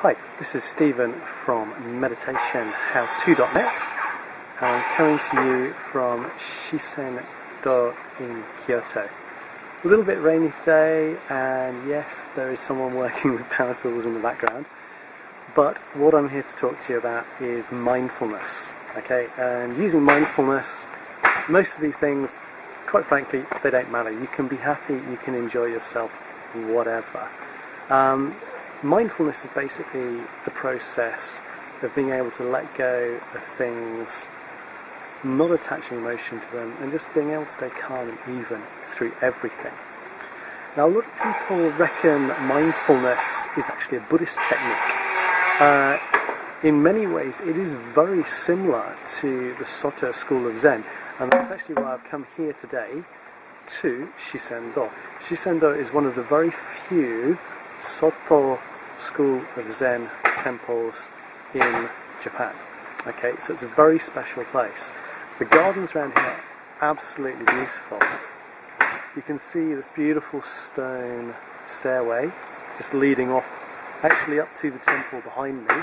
Hi, this is Stephen from meditationhowto.net, and I'm coming to you from Shisen-do in Kyoto. A little bit rainy today, and yes, there is someone working with power tools in the background, but what I'm here to talk to you about is mindfulness, okay? And using mindfulness, most of these things, quite frankly, they don't matter. You can be happy, you can enjoy yourself, whatever. Mindfulness is basically the process of being able to let go of things, not attaching emotion to them, and just being able to stay calm and even through everything. Now, a lot of people reckon mindfulness is actually a Buddhist technique. In many ways, it is very similar to the Soto school of Zen, and that's actually why I've come here today to Shisen-do. Shisen-do is one of the very few Soto school of Zen temples in Japan. Okay, so it's a very special place. The gardens around here are absolutely beautiful. You can see this beautiful stone stairway just leading off, actually up to the temple behind me,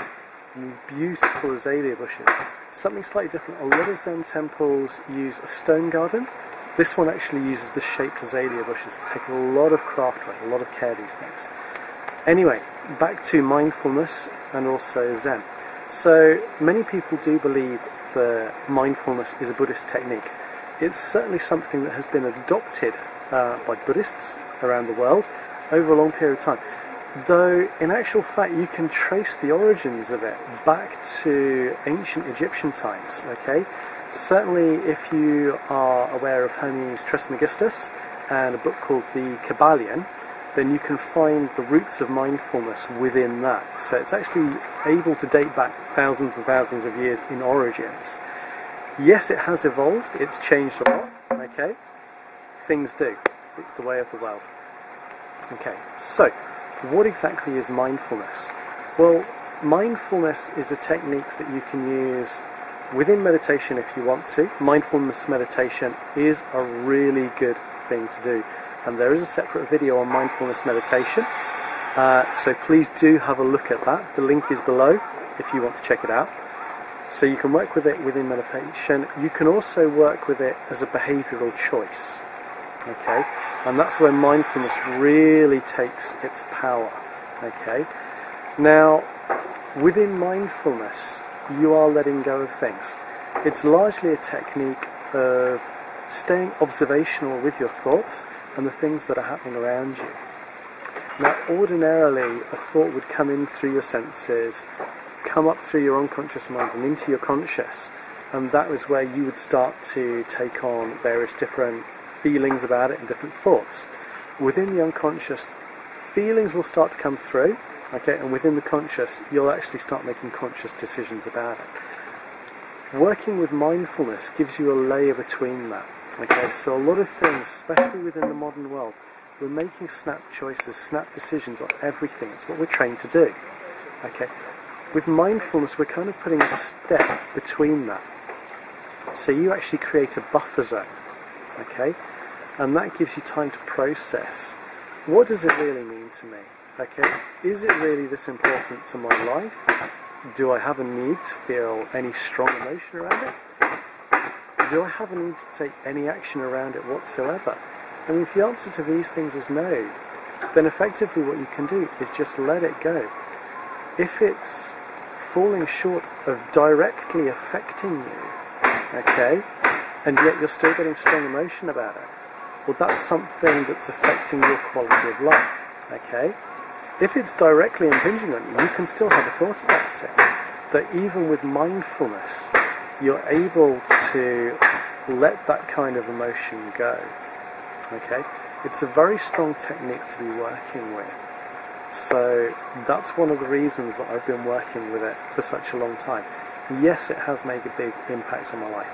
and these beautiful azalea bushes. Something slightly different. A lot of Zen temples use a stone garden. This one actually uses the shaped azalea bushes. Take a lot of craft work, a lot of care, these things. Anyway, back to mindfulness and also Zen. So many people do believe that mindfulness is a Buddhist technique. It's certainly something that has been adopted by Buddhists around the world over a long period of time. Though in actual fact you can trace the origins of it back to ancient Egyptian times. Okay, certainly if you are aware of Hermes Trismegistus and a book called the Kabbalion, then you can find the roots of mindfulness within that. So it's actually able to date back thousands and thousands of years in origins. Yes, it has evolved, it's changed a lot, okay? Things do. It's the way of the world. Okay, so what exactly is mindfulness? Well, mindfulness is a technique that you can use within meditation if you want to. Mindfulness meditation is a really good thing to do. And there is a separate video on mindfulness meditation, so please do have a look at that. The link is below if you want to check it out. So you can work with it within meditation. You can also work with it as a behavioural choice, okay? And that's where mindfulness really takes its power, okay? Now, within mindfulness, you are letting go of things. It's largely a technique of staying observational with your thoughts and the things that are happening around you. Now, ordinarily, a thought would come in through your senses, come up through your unconscious mind and into your conscious, and that was where you would start to take on various different feelings about it and different thoughts. Within the unconscious, feelings will start to come through, okay, and within the conscious, you'll actually start making conscious decisions about it. Working with mindfulness gives you a layer between that. Okay, so a lot of things, especially within the modern world, we're making snap choices, snap decisions on everything. It's what we're trained to do. Okay, with mindfulness, we're kind of putting a step between that. So you actually create a buffer zone. Okay, and that gives you time to process. What does it really mean to me? Okay, is it really this important to my life? Do I have a need to feel any strong emotion around it? Do I have a need to take any action around it whatsoever? I mean, if the answer to these things is no, then effectively what you can do is just let it go. If it's falling short of directly affecting you, okay, and yet you're still getting strong emotion about it, well, that's something that's affecting your quality of life, okay? If it's directly impinging on you, you can still have a thought about it. That even with mindfulness, you're able to let that kind of emotion go, okay? It's a very strong technique to be working with. So that's one of the reasons that I've been working with it for such a long time. Yes, it has made a big impact on my life.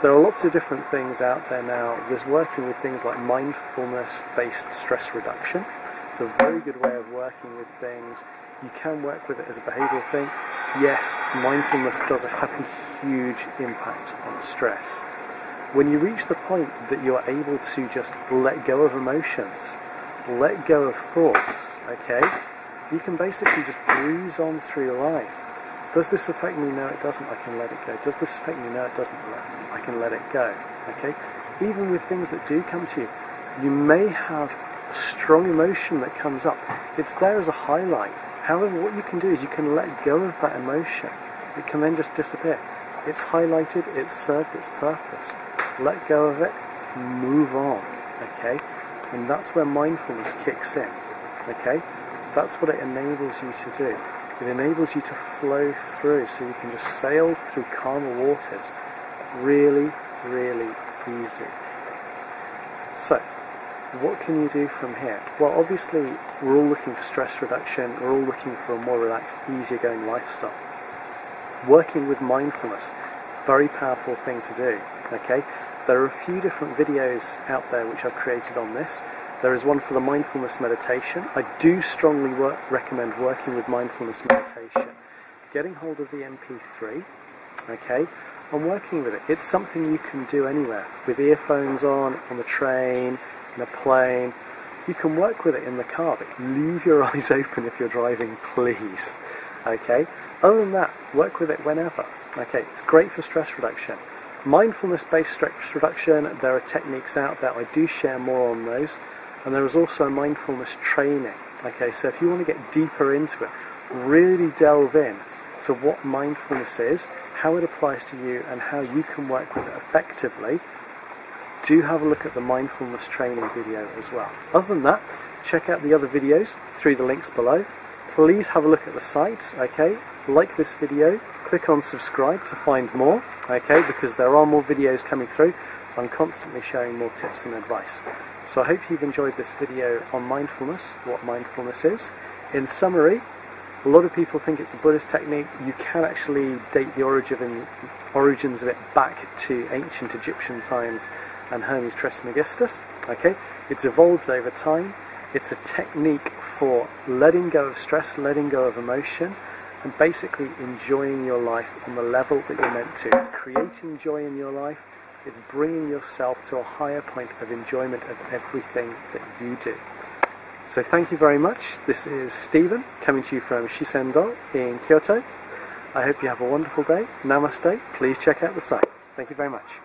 There are lots of different things out there now. There's working with things like mindfulness-based stress reduction. It's a very good way of working with things. You can work with it as a behavioural thing. Yes, mindfulness does have a huge impact on stress. When you reach the point that you're able to just let go of emotions, let go of thoughts, okay, you can basically just breeze on through your life. Does this affect me? No, it doesn't. I can let it go. Does this affect me? No, it doesn't. I can let it go. Okay? Even with things that do come to you, you may have a strong emotion that comes up. It's there as a highlight. However, what you can do is you can let go of that emotion. It can then just disappear. It's highlighted, it's served its purpose. Let go of it, move on. Okay? And that's where mindfulness kicks in. Okay? That's what it enables you to do. It enables you to flow through, so you can just sail through calmer waters really, really easy. So, what can you do from here? Well, obviously, we're all looking for stress reduction, we're all looking for a more relaxed, easier-going lifestyle. Working with mindfulness, very powerful thing to do, okay? There are a few different videos out there which I've created on this. There is one for the mindfulness meditation. I do strongly recommend working with mindfulness meditation. Getting hold of the MP3, okay, and working with it. It's something you can do anywhere, with earphones on the train, in a plane. You can work with it in the car, but leave your eyes open if you're driving, please. Okay? Other than that, work with it whenever. Okay, it's great for stress reduction. Mindfulness-based stress reduction, there are techniques out there. I do share more on those. And there is also mindfulness training. Okay, so if you want to get deeper into it, really delve in to what mindfulness is, how it applies to you, and how you can work with it effectively, do have a look at the mindfulness training video as well. Other than that, check out the other videos through the links below. Please have a look at the site, okay? Like this video, click on subscribe to find more, okay? Because there are more videos coming through. I'm constantly sharing more tips and advice. So I hope you've enjoyed this video on mindfulness, what mindfulness is. In summary, a lot of people think it's a Buddhist technique. You can actually date the origins of it back to ancient Egyptian times and Hermes Trismegistus. Okay, it's evolved over time. It's a technique for letting go of stress, letting go of emotion, and basically enjoying your life on the level that you're meant to. It's creating joy in your life. It's bringing yourself to a higher point of enjoyment of everything that you do. So thank you very much. This is Stephen coming to you from Shiseido in Kyoto. I hope you have a wonderful day. Namaste. Please check out the site. Thank you very much.